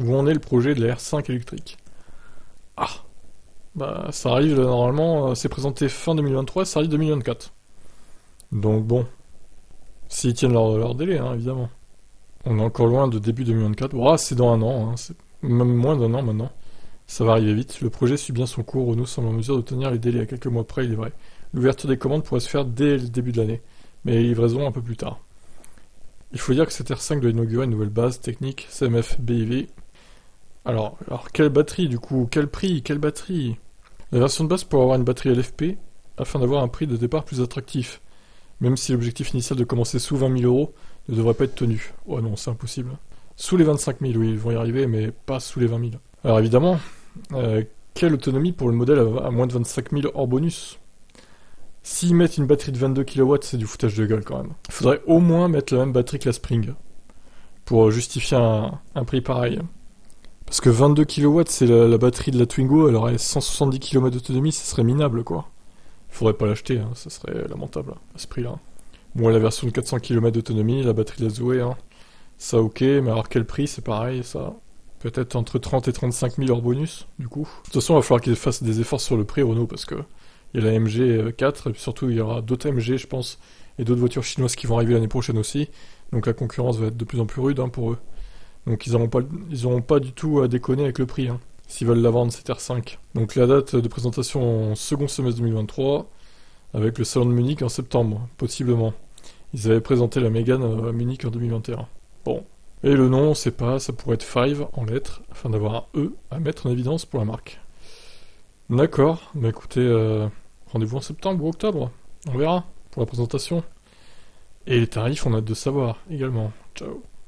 où en est le projet de la R5 électrique? Ah, bah ça arrive là, normalement, c'est présenté fin 2023, ça arrive 2024. Donc bon, s'ils tiennent leur délai, hein, évidemment. On est encore loin de début 2024. Bon, c'est dans un an, hein, c'est même moins d'un an maintenant. Ça va arriver vite. Le projet suit bien son cours. Renault semble en mesure de tenir les délais à quelques mois près, il est vrai. L'ouverture des commandes pourrait se faire dès le début de l'année, mais les livraisons un peu plus tard. Il faut dire que cette R5 doit inaugurer une nouvelle base technique, CMF BIV. Alors quelle batterie du coup? Quel prix? Quelle batterie? La version de base pourrait avoir une batterie LFP afin d'avoir un prix de départ plus attractif, même si l'objectif initial de commencer sous 20 000 euros ne devrait pas être tenu. Oh non, c'est impossible. Sous les 25 000, oui, ils vont y arriver, mais pas sous les 20 000. Alors évidemment, quelle autonomie pour le modèle à moins de 25 000 hors bonus? S'ils mettent une batterie de 22 kW, c'est du foutage de gueule quand même. Il faudrait au moins mettre la même batterie que la Spring pour justifier un prix pareil. Parce que 22 kW, c'est la batterie de la Twingo, elle aurait 170 km d'autonomie, ça serait minable quoi. Il faudrait pas l'acheter, hein, ça serait lamentable à ce prix-là. Bon, la version de 400 km d'autonomie, la batterie de la Zoé, hein, ça ok, mais alors quel prix, c'est pareil, ça. Peut-être entre 30 et 35 000 hors bonus, du coup. De toute façon, il va falloir qu'ils fassent des efforts sur le prix, Renault, parce que il y a la MG4, et puis surtout, il y aura d'autres MG, je pense, et d'autres voitures chinoises qui vont arriver l'année prochaine aussi. Donc la concurrence va être de plus en plus rude hein, pour eux. Donc ils n'auront pas du tout à déconner avec le prix, hein, s'ils veulent la vendre, cette R5. Donc la date de présentation en second semestre 2023, avec le salon de Munich en septembre, possiblement. Ils avaient présenté la Mégane à Munich en 2021. Bon. Et le nom, on sait pas, ça pourrait être Five en lettres, afin d'avoir un E à mettre en évidence pour la marque. D'accord, bah écoutez, rendez-vous en septembre ou octobre, on verra, pour la présentation. Et les tarifs, on a hâte de savoir également. Ciao.